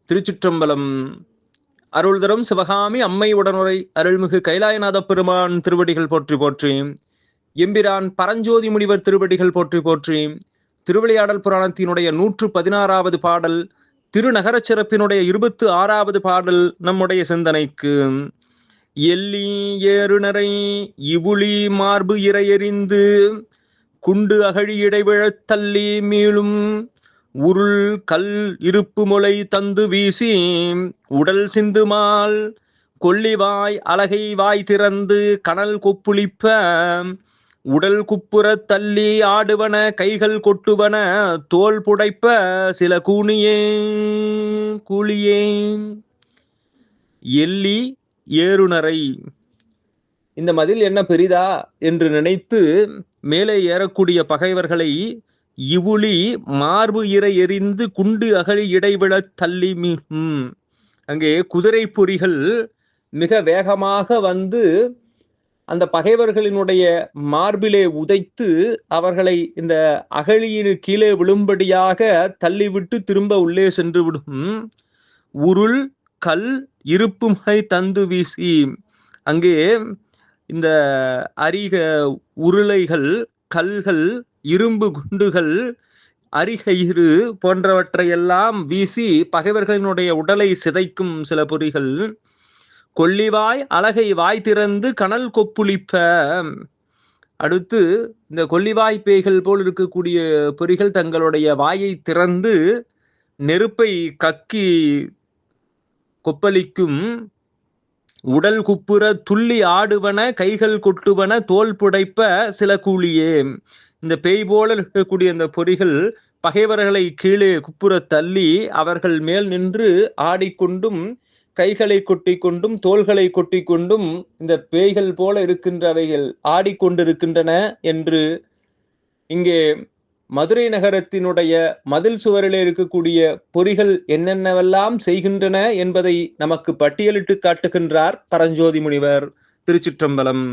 திருச்சிற்றம்பலம். அருள் தரும் சிவகாமி அம்மை உடனுரை அருள்மிகு கைலாயநாத பெருமான் திருவடிகள் போற்றி போற்றி. எம்பிரான் பரஞ்சோதி முனிவர் திருவடிகள் போற்றி போற்றி. திருவிளையாடல் புராணத்தினுடைய 116வது பாடல், திருநகர சிறப்பினுடைய 26வது பாடல் நம்முடைய சிந்தனைக்கு. எல்லி ஏறுநரை இவுளி மார்பு இறையெறிந்து குண்டு அகழி இடைவிழத் தள்ளி மீளும் உருள் கல் இருப்பு முளை தந்து வீசி உடல் சிந்துமால் கொல்லிவாய் அலகை வாய் திறந்து கனல் கொப்புளிப்ப உடல் குப்புறத் தள்ளி ஆடுவன கைகள் கொட்டுவன தோல் புடைப்ப சில கூலியே. எல்லி ஏறுநரை, இந்த மதில் என்ன பெரிதா என்று நினைத்து மேலே ஏறக்கூடிய பகைவர்களை இவுளி மார்பு இறை எறிந்து குண்டு அகழி இடைவிழத் தள்ளி அங்கே குதிரை பொறிகள் மிக வேகமாக வந்து அந்த பகைவர்களினுடைய மார்பிலே உதைத்து அவர்களை இந்த அகழியின் கீழே விழும்படியாக தள்ளிவிட்டு திரும்ப உள்ளே சென்று விடும். உருள் கல் இருப்புமை தந்து வீசி, அங்கே இந்த அரிக உருளைகள், கல்கள், இரும்பு குண்டுகள், அரிகயிறு போன்றவற்றையெல்லாம் வீசி பகைவர்களினுடைய உடலை சிதைக்கும் சில பொறிகள். கொல்லிவாய் அலகை வாய் திறந்து கனல் கொப்புளிப்ப, அடுத்து இந்த கொல்லிவாய் பேய்கள் போல் இருக்கக்கூடிய பொறிகள் தங்களுடைய வாயை திறந்து நெருப்பை கக்கி கொப்பளிக்கும். உடல் குப்புற துள்ளி ஆடுவன கைகள் கொட்டுவன தோல் புடைப்ப சில கூலியே. இந்த பேய் போல இருக்கக்கூடிய இந்த பொறிகள் பகைவர்களை கீழே குப்புற தள்ளி அவர்கள் மேல் நின்று ஆடிக்கொண்டும் கைகளை கொட்டி கொண்டும் தோள்களை கொட்டி கொண்டும் இந்த பேய்கள் போல இருக்கின்றவைகள் ஆடிக்கொண்டிருக்கின்றன என்று இங்கே மதுரை நகரத்தினுடைய மதில் சுவரிலே இருக்கக்கூடிய பொறிகள் என்னென்னவெல்லாம் செய்கின்றன என்பதை நமக்கு பட்டியலிட்டு காட்டுகின்றார் பரஞ்சோதி முனிவர். திருச்சிற்றம்பலம்.